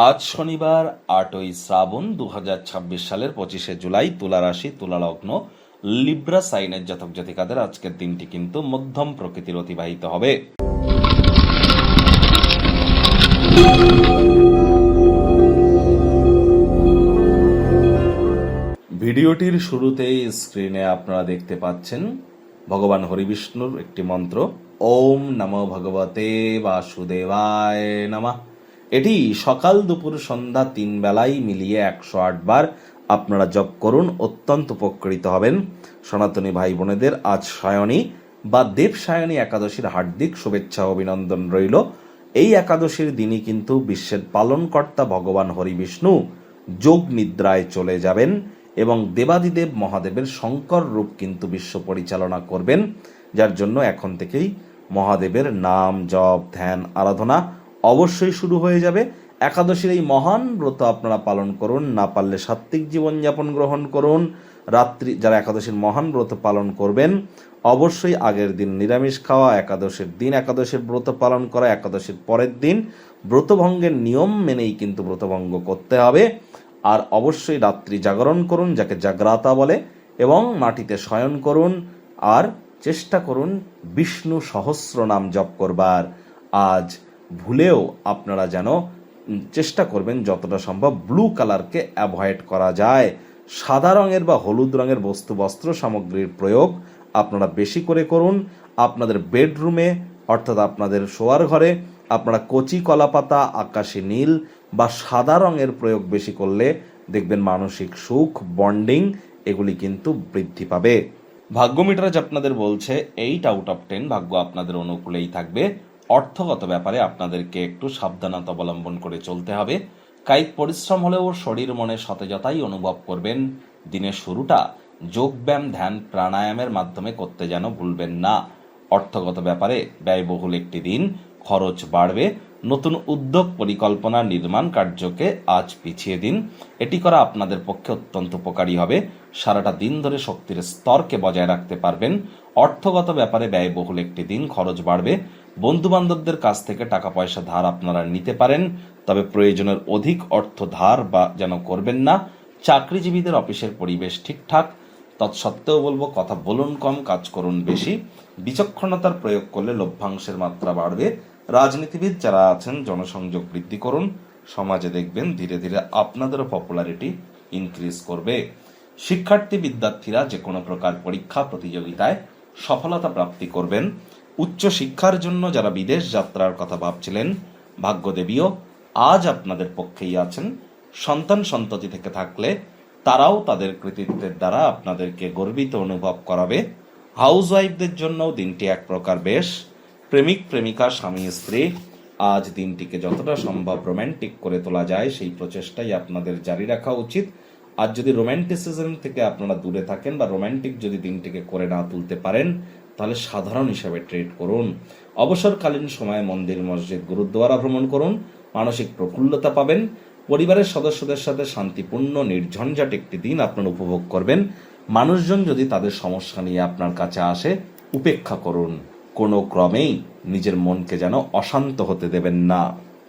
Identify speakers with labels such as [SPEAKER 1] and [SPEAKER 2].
[SPEAKER 1] আজ শনিবার ৮ই শ্রাবণ ২০২৬ সালের ২৫শে জুলাই, তুলা রাশি, তুলা লগ্ন, লিব্রা সাইনের জাতক জাতিকাদের আজকের দিনটি কিন্তু মধ্যম প্রকৃতির অতিবাহিত হবে। ভিডিওটির শুরুতেই স্ক্রিনে আপনারা দেখতে পাচ্ছেন ভগবান হরিবিষ্ণুর একটি মন্ত্র, ওম নমো ভগবতে বাসুদেবায় নমঃ। এটি সকাল দুপুর সন্ধ্যা ৩ বেলায় মিলিয়ে ১০৮ বার আপনারা জপ করুন, অত্যন্ত উপকৃত হবেন। সনাতনী ভাই বোনেদের আজ সায়নী বা দেবসায়নী একাদশীর হার্দিক শুভেচ্ছা অভিনন্দন রইল। এই একাদশীর দিনই কিন্তু বিশ্বের পালনকর্তা ভগবান হরিবিষ্ণু যোগ নিদ্রায় চলে যাবেন এবং দেবাদিদেব মহাদেবের শঙ্কর রূপ কিন্তু বিশ্ব পরিচালনা করবেন, যার জন্য এখন থেকেই মহাদেবের নাম জপ ধ্যান আরাধনা অবশ্যই শুরু হয়ে যাবে। একাদশীর এই মহান ব্রত আপনারা পালন করুন, না পারলে সাত্ত্বিক জীবনযাপন গ্রহণ করুন। রাত্রি যারা একাদশীর মহান ব্রত পালন করবেন অবশ্যই আগের দিন নিরামিষ খাওয়া, একাদশীর দিন একাদশীর ব্রত পালন করা, একাদশীর পরের দিন ব্রতভঙ্গের নিয়ম মেনেই কিন্তু ব্রতভঙ্গ করতে হবে। আর অবশ্যই রাত্রি জাগরণ করুন, যাকে জাগ্রাতা বলে, এবং মাটিতে শয়ন করুন। আর চেষ্টা করুন বিষ্ণু সহস্র নাম জপ করবার। আজ ভুলেও আপনারা যেন চেষ্টা করবেন যতটা সম্ভব ব্লু কালারকে অ্যাভয়েড করা যায়। সাদা রঙের বা হলুদ রঙের বস্তু বস্ত্র সামগ্রীর প্রয়োগ আপনারা বেশি করে করুন। আপনাদের বেডরুমে অর্থাৎ আপনাদের শোয়ার ঘরে আপনারা কচি কলাপাতা, আকাশী নীল বা সাদা রঙের প্রয়োগ বেশি করলে দেখবেন মানসিক সুখ, বন্ডিং এগুলি কিন্তু বৃদ্ধি পাবে। ভাগ্য মিটার আপনাদের বলছে 8 আউট অফ 10 ভাগ্য আপনাদের অনুকূলেই থাকবে। অর্থগত ব্যাপারে আপনাদেরকে একটু সাবধানতা অবলম্বন করে চলতে হবে। কায়িক পরিশ্রম হলেও শরীর মনে সতেজতাই অনুভব করবেন। দিনের শুরুটা যোগব্যায়াম, ধ্যান, প্রাণায়ামের মাধ্যমে করতে যেন ভুলবেন না। অর্থগত ব্যাপারে ব্যয়বহুল একটি দিন, খরচ বাড়বে। নতুন উদ্যোগ, পরিকল্পনা, নির্মাণ কার্যকে আজ পিছিয়ে দিন। এটি করা আপনাদের পক্ষে অত্যন্ত উপকারী হবে। সারাটা দিন ধরে শক্তির স্তরকে বজায় রাখতে পারবেন। অর্থগত ব্যাপারে ব্যয়বহুল একটি দিন, খরচ বাড়বে। বন্ধু বান্ধবদের কাছ থেকে টাকা পয়সা ধার আপনারা নিতে পারেন, তবে প্রয়োজনের অধিক অর্থ ধার বা যেন করবেন না। চাকরিজীবীদের অফিসের পরিবেশ ঠিকঠাক, তৎসত্ত্বেও বলবো কথা বলুন কম, কাজ করুন বেশি। বিচক্ষণতার প্রয়োগ করলে লভ্যাংশের মাত্রা বাড়বে। রাজনীতিবিদ যারা আছেন জনসংযোগ বৃদ্ধি করুন, সমাজে দেখবেন ধীরে ধীরে আপনাদেরও পপুলারিটি ইনক্রিজ করবে। শিক্ষার্থী বিদ্যার্থীরা যে কোনো প্রকার পরীক্ষা প্রতিযোগিতায় সফলতা প্রাপ্তি করবেন। উচ্চ শিক্ষার জন্য যারা বিদেশ যাত্রার কথা ভাবছিলেন, ভাগ্যদেবীও আজ আপনাদের পক্ষেই আছেন। সন্তান সন্ততি থেকে থাকলে তারাও তাদের কৃতিত্বের দ্বারা আপনাদেরকে গর্বিত অনুভব করাবে। হাউসওয়াইফদের জন্য দিনটি এক প্রকার বেশ। প্রেমিক প্রেমিকা, স্বামী স্ত্রী আজ দিনটিকে যতটা সম্ভব রোম্যান্টিক করে তোলা যায় সেই প্রচেষ্টাই আপনাদের জারি রাখা উচিত। আর যদি রোম্যান্টিসিজম থেকে আপনারা দূরে থাকেন বা রোম্যান্টিক যদি দিনটিকে করে না তুলতে পারেন, তাহলে সাধারণ হিসাবে ট্রিট করুন। অবসরকালীন সময়ে মন্দির, মসজিদ, গুরুদ্বারা ভ্রমণ করুন, মানসিক প্রফুল্লতা পাবেন। পরিবারের সদস্যদের সাথে শান্তিপূর্ণ নির্ঝঞ্ঝাট একটি দিন আপনারা উপভোগ করবেন। মানুষজন যদি তাদের সমস্যা নিয়ে আপনার কাছে আসে, উপেক্ষা করুন। কোনো ক্রমেই নিজের মনকে যেন অশান্ত হতে দেবেন না।